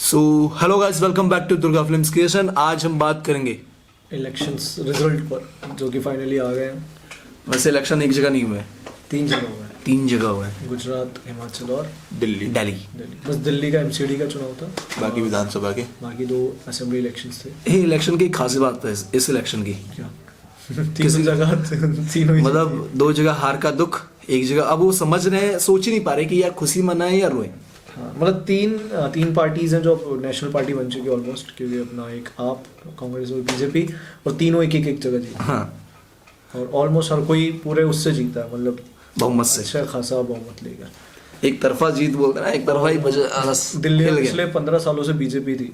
So hello guys, welcome back to Durga films creation. आज हम बात करेंगे इलेक्शंस रिजल्ट पर जो कि फाइनली आ गए हैं। वैसे इलेक्शन एक जगह नहीं हुए, 3 जगह हुए हैं, 3 जगह हुए हैं। गुजरात, हिमाचल और दिल्ली। बस दिल्ली का एमसीडी का चुनाव था, बाकी विधानसभा के बाकी 2 असेंबली इलेक्शंस थे। ये इलेक्शन की एक खासी बात है इस इलेक्शन की, क्या तीनों जगह तीनों ही मतलब 2 जगह हार का दुख, एक जगह अब वो समझ रहे हैं, सोच ही नहीं पा रहे कि यार खुशी मनाए या रोए। हाँ, मतलब तीन पार्टीज हैं जो नेशनल पार्टी बन चुकी है ऑलमोस्ट, क्योंकि अपना एक आप, कांग्रेस और बीजेपी, और तीनों एक जगह जीती। हाँ, और ऑलमोस्ट हर कोई पूरे उससे जीता है, मतलब बहुमत से, अच्छा खासा बहुमत लेगा। एक तरफा जीत बोलते हैं ना, एक तरफा ही बस दिल्ली हिल में गया। पिछले 15 सालों से बीजेपी थी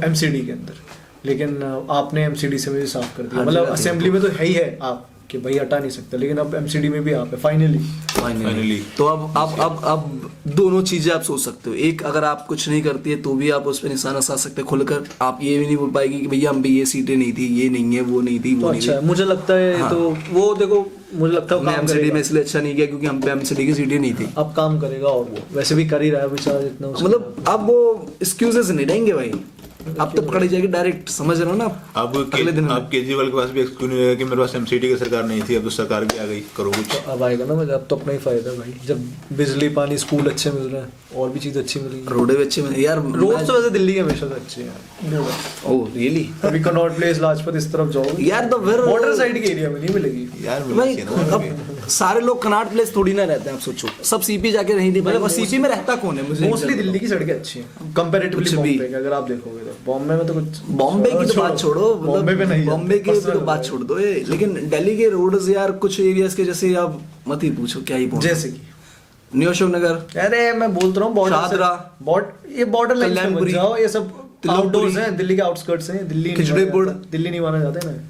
एमसीडी के अंदर, लेकिन आपने एमसीडी से मुझे साफ कर दिया। मतलब असेंबली में तो है ही है आप कि भाई हटा नहीं सकते, लेकिन अब एमसीडी में भी आप है फाइनली। तो अब दोनों चीजें आप सोच सकते हो। एक, अगर आप कुछ नहीं करती है तो भी आप उस पर निशाना साध सकते हो खुलकर। आप ये भी नहीं बोल पाएगी कि भैया हम भी ये सीटें नहीं थी, ये नहीं है, वो नहीं थी, वो नहीं अच्छा थी। मुझे लगता है हाँ। तो वो देखो, मुझे लगता है हमने काम एमसीडी में करेगा। इसलिए अच्छा नहीं किया क्योंकि हम पे एमसीडी की सीटें नहीं थी। अब काम करेगा, और वो वैसे भी कर ही रहा है बेचारा जितना मतलब अब वो एक्सक्यूजेस नहीं रहेंगे भाई, अब तो पकड़ी जाएगी डायरेक्ट, समझ रहे हो ना। अगले दिन अब केजरीवाल के पास भी एक्सक्यूज नहीं रहेगा कि मेरे पास एमसीडी की सरकार नहीं थी, अब तो सरकार भी आ गई, करो कुछ। अब आएगा ना, अब तो अपना ही फायदा है भाई, जब बिजली पानी स्कूल अच्छे मिल रहे हैं और भी चीज अच्छी मिलेगी। रोडे भी अच्छे में यार, रोड तो वैसे दिल्ली के हमेशा से अच्छे हैं। Oh really? अभी कनॉट प्लेस, लाजपत इस तरफ जाओ यार तो फिर बॉर्डर साइड के एरिया में नहीं मिलेगी यार भाई। मिलना चाहिए ना अब सारे लोग कनाट प्लेस थोड़ी ना रहते हैं, आप सोचो, सब सीपी जाके नहीं पाएंगे। और सीपी में रहता कौन है? मुझे मोस्टली दिल्ली की सड़कें अच्छी हैं कंपैरेटिवली कुछ भी। बॉम्बे के, अगर आप देखोगे तो बॉम्बे में तो कुछ, बॉम्बे की तो बात छोड़ो, बॉम्बे पे नहीं, बॉम्बे की तो बात छोड़ दो ये, लेकिन दिल्ली के रोड्स यार कुछ एरियाज के जैसे आप मत ही पूछो, क्या ही पूछो। जैसे कि न्यू अशोक नगर, अरे मैं बोलता रहा हूँ शाहदरा, ये बॉर्डर लाइन पे मत कल्याणपुरी, जाओ, ये सब तिलोकपुरी, आउटडोर्स हैं, दिल्ली के आउटस्कर्ट्स हैं। दिल्ली नहीं माना जाता है ना।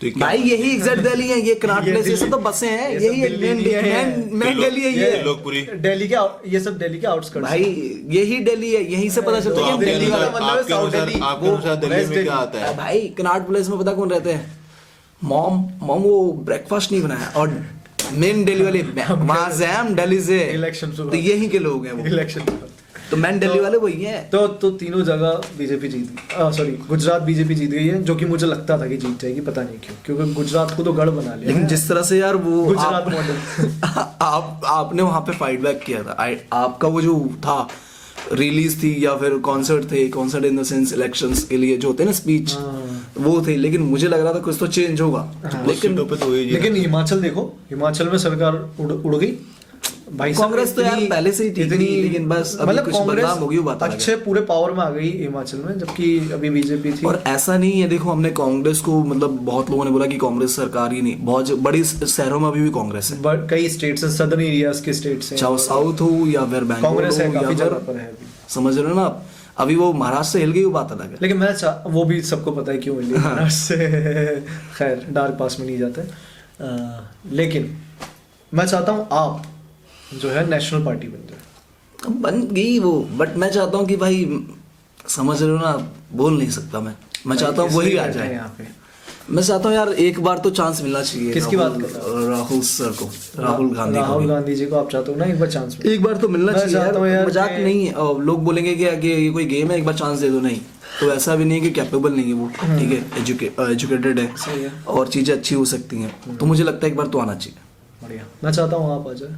तो क्या भाई यही एग्जैक्ट दिल्ली है, ये कनाट प्लेस, ये सब तो बसें हैं, ये सब यही दिल्ली नहीं है। मेन दिल्ली है ये। लोकपुरी दिल्ली के ये सब दिल्ली के आउटस्कर्ट्स भाई यही दिल्ली है, यहीं से पता तो चलता है कि आपके दिल्ली वाला अनुसार मतलब आपके साउथ अनुसार दिल्ली, आपके अनुसार दिल्ली वेस्ट में क्या दिल्ली। आता है? भाई कनाट प्लेस में पता कौन रहते हैं? मॉम वो ब्रेकफास्ट नहीं बनाया, और मेन दिल्ली वाले वहां से हम दिल्ली से, इलेक्शन तो यही के लोग हैं वो, इलेक्शन तो मैन दिल्ली वाले वही हैं। तो तीनों जगह बीजेपी जीत गई, सॉरी गुजरात बीजेपी जीत गई है, जो कि मुझे लगता था कि जीत जाएगी, पता नहीं क्यों, क्योंकि गुजरात को तो गढ़ बना लिया लेकिन है। जिस तरह से यार वो गुजरात मॉडल आपने वहां पे फाइट बैक किया था, आपका वो जो था रिलीज थी या फिर कॉन्सर्ट थे, concert in the sense elections के लिए जो होते हैं ना स्पीच, वो थे, लेकिन मुझे लग रहा था कुछ तो चेंज होगा। लेकिन सीटों पे तो वही लेकिन हिमाचल देखो, हिमाचल में सरकार उड़ गई भाई। कांग्रेस तो यार पहले से ही ठीक थी, लेकिन बस अभी मतलब कुछ कांग्रेस बदलाव हो गई, वो बात अलग है। अच्छे पूरे पावर में आ गई हिमाचल में, जबकि अभी बीजेपी थी। और ऐसा नहीं है, देखो हमने कांग्रेस को, मतलब बहुत लोगों ने बोला कि कांग्रेस सरकार ही नहीं, बहुत बड़ी शहरों में अभी भी कांग्रेस है, कई स्टेट्स हैं, सदर्न एरियाज के स्टेट्स हैं, चाहे वो साउथ हो या फिर बैंगलोर कांग्रेस है, हो या काफी फिर, जगह पर है अभी। समझ रहे हो ना आप? अभी वो महाराष्ट्र से हिल गई, वो बात अलग है। लेकिन वो भी सबको पता है क्यों हिली महाराष्ट्र से। खैर डार्क पास में नहीं जाते, लेकिन मैं चाहता हूँ आप जो है नेशनल पार्टी बन जाए। बन गई वो, बट मैं चाहता हूँ कि भाई, समझ रहे हो ना, बोल नहीं सकता मैं चाहता हूँ वही आ जाए यहाँ पे। मैं चाहता हूँ यार एक बार तो चांस मिलना चाहिए। किसकी बात कर रहे हो? राहुल सर को, राहुल गांधी को राहुल भी। गांधी जी को आप चाहते हो ना एक बार चांस एक बार तो मिलना मैं चाहिए चाहता हूँ यार, यार मजाक कि- नहीं है। और लोग बोलेंगे कि ये कोई गेम है, एक बार चांस दे दो, नहीं तो ऐसा भी नहीं है कि कैपेबल नहीं है वो, ठीक है, एजुकेटेड सही है है। और चीजें अच्छी हो सकती हैं, तो मुझे लगता है एक बार तो आना चाहिए। बढ़िया, मैं चाहता हूँ आप आ जाए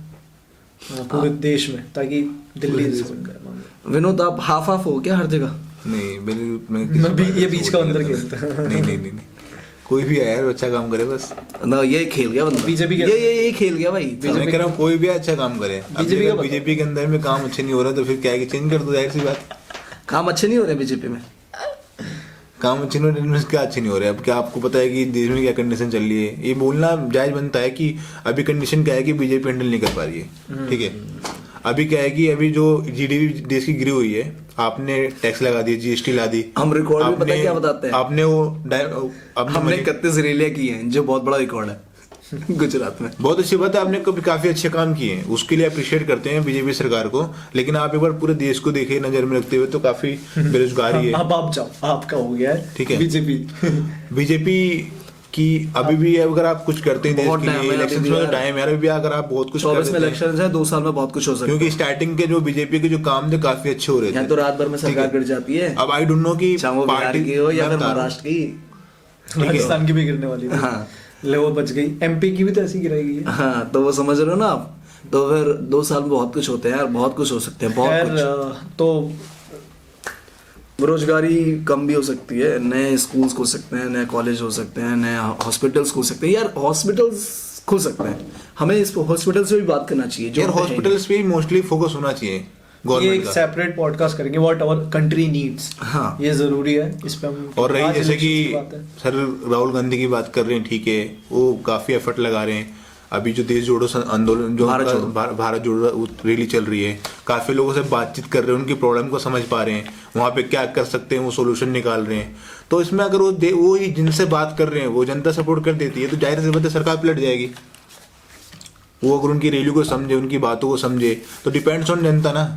पूरे देश में, ताकि दिल्ली से बन जाए मामला। विनोद, आप हाफ हाफ हो क्या हर जगह? नहीं मैं भी ये बीच का अंदर खेलता है। नहीं कोई भी आया यार अच्छा काम करे बस। ना ये खेल गया बंदा, बीजेपी के- ये खेल गया भाई। मैं कह रहा हूँ कोई भी अच्छा काम करे। बीजेपी का बीजेपी के अंदर में काम अच्छे नहीं हो रहा तो फिर क्या है कि चेंज कर दो, जाहिर सी बात। काम अच्छे नहीं हो रहे बीजेपी में, काम अच्छे नहीं हो रहे, क्या अच्छे नहीं हो रहे? अब क्या आपको पता है कि देश में क्या कंडीशन चल रही है? ये बोलना जायज बनता है कि अभी कंडीशन क्या है कि बीजेपी हैंडल नहीं कर पा रही है, ठीक है। अभी क्या है कि अभी जो जीडीपी देश की गिरी हुई है, आपने टैक्स लगा दिया, जीएसटी ला दी, हम रिकॉर्ड में पता है क्या बताते हैं? आपने वो हमने 31 रैलियां की हैं, जो बहुत बड़ा रिकॉर्ड है गुजरात में। बहुत अच्छी बात है, आपने काफी अच्छे काम किए हैं, उसके लिए अप्रिशिएट करते हैं बीजेपी सरकार को। लेकिन आप एक बार पूरे देश को देखिए नजर में रखते हुए तो काफी बेरोजगारी है। अब आप जाओ, आपका हो गया है, ठीक है। बीजेपी बीजेपी कि अभी भी अगर आप कुछ करते हैं देश बहुत के time है लिए, अभी इलेक्शन भी में यार। टाइम है, अभी भी अगर आप बहुत कुछ कर 24 में देते हैं, इलेक्शन है, 2 साल में बहुत कुछ हो सकता है। क्योंकि स्टार्टिंग के जो बीजेपी के जो काम थे काफी अच्छे हो रहे यहाँ थे। तो रात भर में सरकार गिर जाती है, अब आई डोंट नो कि चाहे वो बिहार पार्टी की हो या मैं फिर बता रहा हूँ। महाराष्ट्र की। राजस्थान की भी गिरने वाली थी, हाँ। ले वो बच गई। एमपी की भी तो ऐसी गिराई गई है। हाँ, तो वो समझ रहे हो ना आप। तो फिर 2 साल में बहुत कुछ होते हैं यार, बहुत कुछ हो सकते हैं, बहुत खैर कुछ। तो बेरोजगारी कम भी हो सकती है, नए स्कूल्स खुल सकते हैं, नए कॉलेज हो सकते हैं, नए हॉस्पिटल्स खुल सकते हैं यार, हॉस्पिटल्स खुल सकते हैं। हमें इस हॉस्पिटल से भी बात करना चाहिए जो यार है। हॉस्पिटल्स पे मोस्टली फोकस होना चाहिए ये गवर्नमेंट एक का। सेपरेट पॉडकास्ट करेंगे, व्हाट आवर कंट्री नीड्स। हाँ। ये जरूरी है, इस पे हम और रही आज जैसे elections कि की बात है। सर राहुल गांधी की बात कर रहे हैं, ठीक है, वो काफी एफर्ट लगा रहे हैं। अभी जो देश जोड़ो आंदोलन जो भारत जोड़ो रैली चल रही है, काफी लोगों से बातचीत कर रहे हैं, उनकी प्रॉब्लम को समझ पा रहे हैं, वहाँ पे क्या कर सकते हैं वो सोल्यूशन निकाल रहे हैं। तो इसमें अगर वो ही जिनसे बात कर रहे हैं वो जनता सपोर्ट कर देती है, तो जाहिर सी बात है सरकार पलट जाएगी। वो अगर उनकी रैली को समझे, उनकी बातों को समझे, तो डिपेंड्स ऑन जनता ना।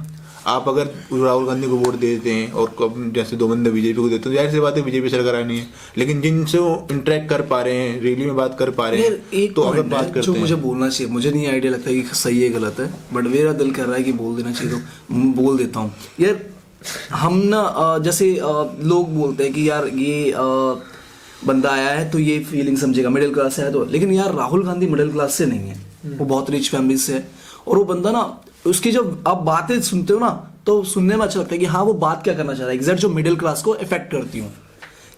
आप अगर राहुल गांधी को वोट दे देते हैं और जैसे 2 बंदे बीजेपी को देते हैं, जाहिर सी बात है बीजेपी सरकार आनी है। लेकिन जिनसे वो इंटरेक्ट कर पा रहे हैं, रैली में बात कर पा रहे यार, हैं, एक तो अगर पॉइंट बात है करते जो हैं, मुझे बोलना चाहिए, मुझे नहीं आइडिया लगता कि सही है गलत है, बट मेरा दिल कर रहा है कि बोल देना चाहिए, तो बोल देता हूँ यार। हम ना जैसे लोग बोलते हैं कि यार ये बंदा आया है तो ये फीलिंग समझेगा, मिडिल क्लास से है तो, लेकिन यार राहुल गांधी मिडिल क्लास से नहीं है, वो बहुत रिच फैमिली से है। और वो बंदा ना, उसकी जब आप बातें सुनते हो ना तो सुनने में अच्छा लगता है कि हाँ वो बात क्या करना चाह रहा है, एग्जैक्ट जो मिडिल क्लास को इफेक्ट करती हूँ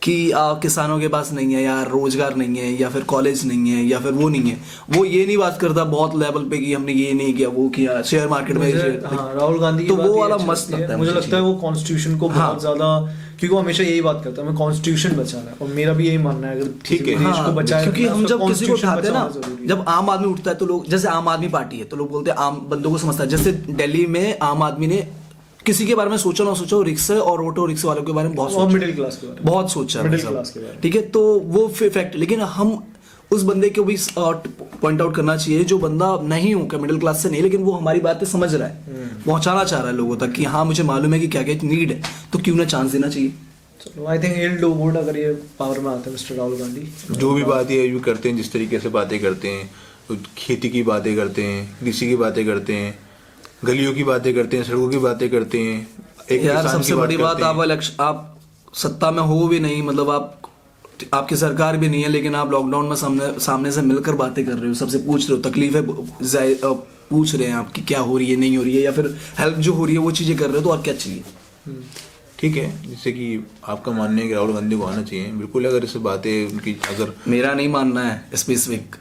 कि किसानों के पास नहीं है यार, रोजगार नहीं है, या फिर कॉलेज नहीं है, या फिर वो नहीं है। वो ये नहीं बात करता बहुत लेवल पे कि हमने ये नहीं किया, वो किया, शेयर मार्केट में राहुल गांधी की तो बात वो ये वाला अच्छी मस्त लगती लगता है मुझे मुझे लगता है वो कॉन्स्टिट्यूशन को बहुत ज्यादा, क्योंकि वो हमेशा यही बात करता है, हमें कॉन्स्टिट्यूशन बचाना है, और मेरा भी यही मानना है, अगर ठीक किसी है। भी देश को बचाए, क्योंकि हम जब किसी को उठाते हैं ना, जब जब आम आदमी उठता है तो लोग, जैसे आम आदमी पार्टी है तो लोग बोलते हैं आम बंदों को समझता है। जैसे दिल्ली में आम आदमी ने किसी के बारे में सोचा ना सोचा, रिक्शा और ऑटो रिक्शा वालों के बारे में बहुत सोचा, मिडिल क्लास के बारे में बहुत सोचा है मिडिल सब। क्लास के बारे में। ठीक है, तो वो फैक्ट, लेकिन हम उस बंदे को भी पॉइंट आउट करना चाहिए जो बंदा नहीं हो, मिडिल क्लास से नहीं, लेकिन वो हमारी बातें समझ रहा है, पहुंचाना चाह रहा है लोगों तक कि हाँ मुझे मालूम है कि क्या क्या नीड है, तो क्यों ना चांस देना चाहिए। चलो, I think he'll do good अगर ये पावर में आते हैं मिस्टर राहुल गांधी। जो भी बात ये भी करते हैं, जिस तरीके से बातें करते हैं, तो खेती की बातें करते हैं, कृषि की बातें करते हैं, गलियों की बातें करते हैं, सड़कों की बातें करते हैं, एक यार किसान की सबसे बड़ी बात, करते हैं। आप सत्ता में हो भी नहीं, मतलब आपकी सरकार भी नहीं है, लेकिन आप लॉकडाउन में सामने से मिलकर बातें कर रहे हो, सबसे पूछ रहे हो, तकलीफें पूछ रहे हैं आपकी क्या हो रही है, नहीं हो रही है, या फिर हेल्प जो हो रही है वो चीजें कर रहे हो, तो और क्या चाहिए। ठीक है, जैसे कि आपका मानना है कि राहुल गांधी को आना चाहिए, बिल्कुल। अगर इस बातें उनकी अगर मेरा नहीं मानना है स्पेसिफिक,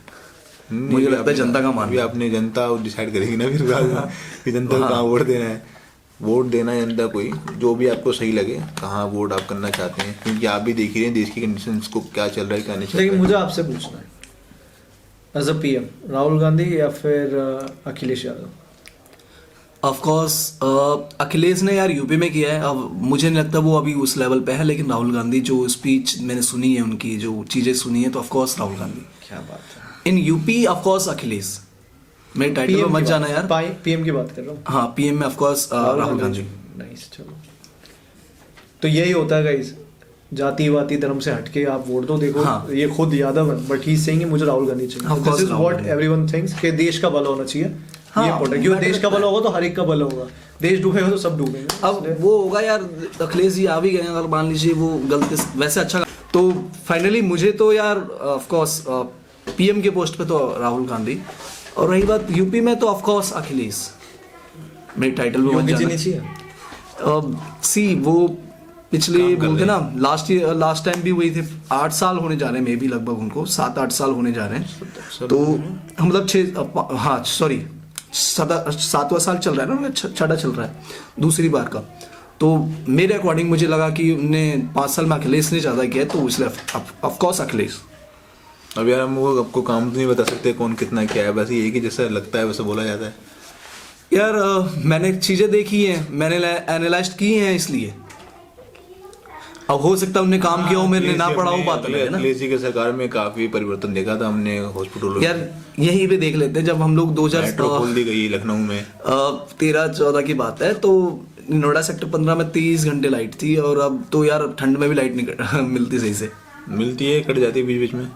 मुझे लगता है जनता का मानना अभी आपने जनता डिसाइड करेगी ना फिर कि जनता को कहाँ वोट देना है। वोट देना है जनता को ही, जो भी आपको सही लगे, कहाँ वोट आप करना चाहते हैं, क्योंकि आप भी देख ही रहे हैं देश की कंडीशंस को, क्या चल रहा है क्या नहीं चल लेकिन रहा है। मुझे आपसे पूछना है, as a PM Rahul Gandhi या फिर अखिलेश यादव? ऑफ कोर्स अखिलेश ने यार यूपी में किया है, अब मुझे नहीं लगता वो अभी उस लेवल पे है, लेकिन राहुल गांधी जो स्पीच मैंने सुनी है, उनकी जो चीजें सुनी है, तो ऑफ कोर्स राहुल गांधी। क्या बात है। In UP of course Akhilesh, मेरे टाइटल में मत जाना यार। पीएम की बात कर रहा हूँ। हाँ, पीएम में of course Rahul Gandhi. Nice, चलो। तो यही होता है गाइस, जाति वाति धर्म से हटके आप वोट दो। देखो हाँ। ये खुद यादव है, बट ही सेइंग मुझे राहुल गांधी Of चाहिए। course this is Rahul what Gandhi. Everyone thinks कि देश का भला होना चाहिए। हाँ, ये इंपॉर्टेंट, क्योंकि matter देश का करता भला है। होगा तो हर एक का भला होगा। देश डूबेगा तो सब डूबेंगे। अब वो होगा यार, अखिलेश जी आ भी गए, अगर मान लीजिए वो गलती वैसे अच्छा, तो फाइनली मुझे तो यार ऑफ कोर्स पीएम के पोस्ट पे तो राहुल गांधी, और रही बात यूपी में तो ऑफ कोर्स अखिलेश। मेरे टाइटल में मत योगी जी जाना। नहीं चाहिए। सी वो पिछले बोलते ना, लास्ट टाइम भी वही थे, 8 साल होने जा रहे हैं, मे भी लगभग उनको 7-8 साल होने जा रहे हैं, तो मतलब 7वां साल चल रहा है ना, छठा चल रहा है, दूसरी बार का। तो मेरे अकॉर्डिंग मुझे लगा कि उनने 5 साल में अखिलेश ने ज़्यादा किया, तो इसलिए ऑफ कोर्स अखिलेश। अब यार हम वो आपको काम तो नहीं बता सकते कौन कितना क्या है, बस यही कि जैसा लगता है वैसा बोला जाता है। यार मैंने चीज़ें देखी हैं, मैंने एनालाइज की हैं, इसलिए अब हो सकता है उनने काम किया हो, मैंने ना पढ़ा हो, बात अलग है ना। अखिलेश जी की सरकार में काफी परिवर्तन देखा था हमने हॉस्पिटलों में। यार यहीं पे देख लेते हैं, जब हम लोग 2000 मेट्रो खोल दी गई लखनऊ में, 13-14 की बात है, तो नोएडा सेक्टर 15 में 30 घंटे लाइट थी, और अब तो यार ठंड में भी लाइट नहीं मिलती सही से। मिलती है, कट जाती है बीच बीच में।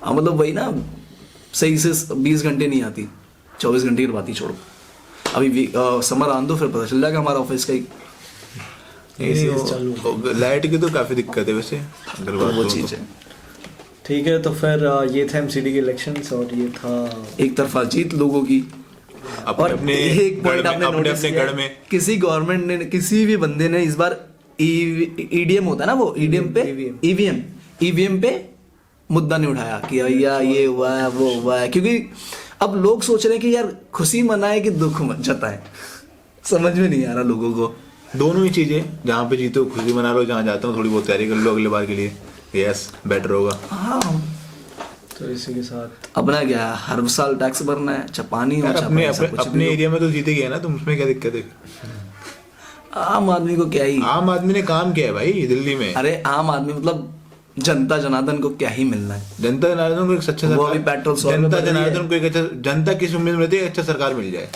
हाँ मतलब वही ना, सही से 20 घंटे नहीं आती, 24 घंटे की बात ही छोड़ो। अभी समर आन दो फिर पता चल जाएगा हमारा ऑफिस का ही। लाइट की तो काफी दिक्कत है वैसे, अगर बात वो करूं चीज़ तो। है। ठीक है, तो फिर ये था एमसीडी के इलेक्शंस, और ये था एक तरफा जीत लोगों की। और अपने एक पॉइंट आपने नोटिस अपने किया गढ़ में किसी गवर्नमेंट ने, किसी भी बंदे ने इस बार ईडीएम होता है ना, वो ईडीएम पे ईवीएम पे मुद्दा नहीं उठाया कि भैया ये हुआ है वो हुआ है, क्योंकि अब लोग सोच रहे हैं कि यार खुशी मनाए कि दुख जताए, समझ में नहीं आ रहा लोगों को। दोनों ही चीजें, जहाँ पे जीतो खुशी मना लो, जहाँ जाते हो थोड़ी बहुत तैयारी कर लो अगले बार के लिए, यस बेटर होगा। हाँ तो इसी के साथ अपना क्या है, हर साल टैक्स भरना है, चाहे पानी हो यार चाहे अपने पैसा, अपने, कुछ अपने भी हो। एरिया में तो जीते गए ना तुम, उसमें क्या दिक्कत है? आम आदमी को क्या ही, आम आदमी ने काम किया है भाई दिल्ली में। अरे आम आदमी मतलब जनता जनार्दन को क्या ही मिलना है। जनता जनार्दन को एक अच्छा वो अभी पेट्रोल सौ रुपए जनता बढ़ रही है। जनार्दन को एक अच्छा, जनता किस उम्मीद में रहती है, अच्छा सरकार मिल जाए,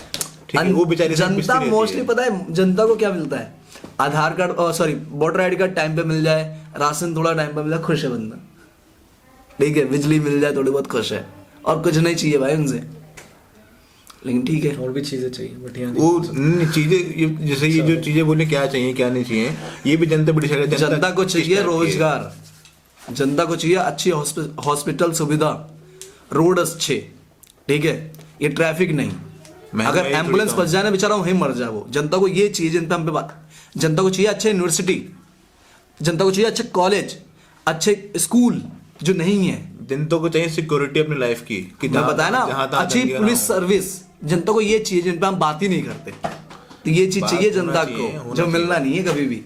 ठीक है, वो बेचारी सब पिसती जनता रहती मोस्टली है। पता है जनता को क्या मिलता है, Aadhaar card sorry voter ID card time पे मिल जाए, राशन थोड़ा टाइम पे मिल जाए, खुश है बंदा, ठीक है, बिजली मिल जाए थोड़ी बहुत खुश है, और कुछ नहीं चाहिए भाई उनसे। लेकिन ठीक है, और भी चीजें चाहिए, बट यहाँ वो चीजें जैसे ये जो चीजें बोले क्या चाहिए क्या नहीं चाहिए, ये भी जनता बड़ी सारी जनता को चाहिए रोजगार, जनता को चाहिए अच्छी हॉस्पिटल सुविधा, रोड अच्छे, ठीक है, ये ट्रैफिक नहीं। अगर महंगाई एम्बुलेंस थोड़ी फंस जाए ना बेचारा वहीं मर जाए वो, जनता को ये चाहिए, जनता हम पे बात, जनता को चाहिए अच्छे यूनिवर्सिटी, जनता को चाहिए अच्छे कॉलेज, अच्छे स्कूल जो नहीं है, जनता को चाहिए सिक्योरिटी अपनी लाइफ की, कि मैं बताया ना, जहाँ तहाँ अच्छी दंगे ना पुलिस हो। सर्विस, जनता को ये चाहिए जिन पे हम बात ही नहीं करते, तो ये चीज बात चाहिए होना जनता चाहिए, को, होना जो मिलना चाहिए। नहीं है कभी भी।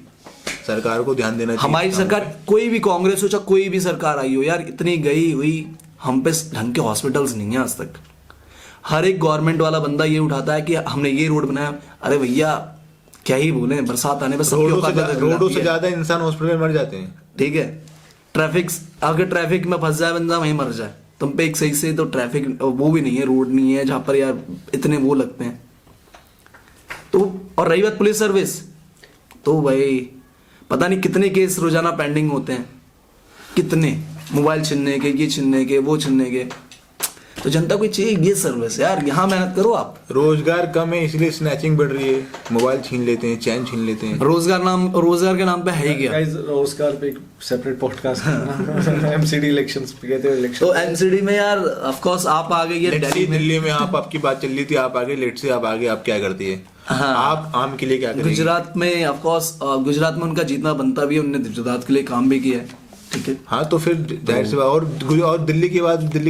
सरकार को ध्यान देना चाहिए हमारी इस काम सरकार कोई भी कांग्रेस हो चाहे कोई भी सरकार आई हो यार, इतनी गई हुई, हम पे ढंग के हॉस्पिटल्स नहीं है आज तक। हर एक गवर्नमेंट वाला बंदा ये उठाता है कि हमने ये रोड बनाया, अरे भैया क्या ही बोले, बरसात आने पे सबकी औकात बदल रोडों जाती से है। ज्यादा इंसान हॉस्पिटल में मर जाते हैं। ठीक है, ट्रैफिक, अगर ट्रैफिक में फंस जाए बंदा वहीं मर जाए, तुम पे एक सही से तो ट्रैफिक वो भी नहीं है, रोड नहीं है जहाँ पर यार इतने वो लगते हैं। तो और रही बात पुलिस सर्विस, तो भाई पता नहीं कितने केस रोजाना पेंडिंग होते हैं, कितने मोबाइल छीनने के, ये छीनने के, वो छीनने के। तो जनता को चाहिए ये सर्विस यार, यहाँ मेहनत करो आप। रोजगार कम है इसलिए स्नैचिंग बढ़ रही है, मोबाइल छीन लेते हैं, चैन छीन लेते हैं। रोजगार के नाम पे है ही क्या? गाइस रोजगार पे एक सेपरेट पॉडकास्ट करना एमसीडी इलेक्शंस पे, कहते हैं इलेक्शन। तो एमसीडी में यार ऑफ कोर्स आप आ गए, ये दिल्ली में आप, आपकी बात चल रही थी, आप आगे लेट से आप आगे, आप क्या करती है? हाँ। आप आम के लिए क्या करेंगे? गुजरात में ऑफ कोर्स, गुजरात में उनका जीतना बनता भी है, उन्होंने गुजरात के लिए काम भी किया है, ठीक है। हाँ तो फिर जाहिर सी बात, और दिल्ली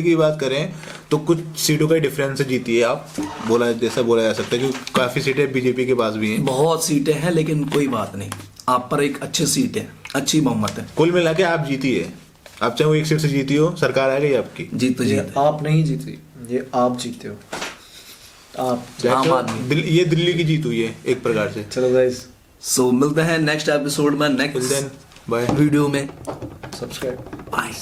की बात करें तो कुछ सीटों का डिफरेंस से जीती है आप, जैसा बोला जा सकता है, क्योंकि काफी सीटें बीजेपी के पास भी हैं। बहुत सीटें हैं लेकिन कोई बात नहीं, आप पर एक अच्छी सीट है, अच्छी बहुमत है, कुल मिला के आप जीती है। आप चाहे वो एक सीट से जीती हो, सरकार आ गई आपकी। जीत तो ये जीत है। आप नहीं जीती, ये आप जीते हो, आप। आम आदमी। ये दिल्ली की जीत हुई है एक प्रकार से। चलो गाइस, सो मिलते हैं नेक्स्ट एपिसोड में, नेक्स्ट बाय वीडियो में। सब्सक्राइब। बाय।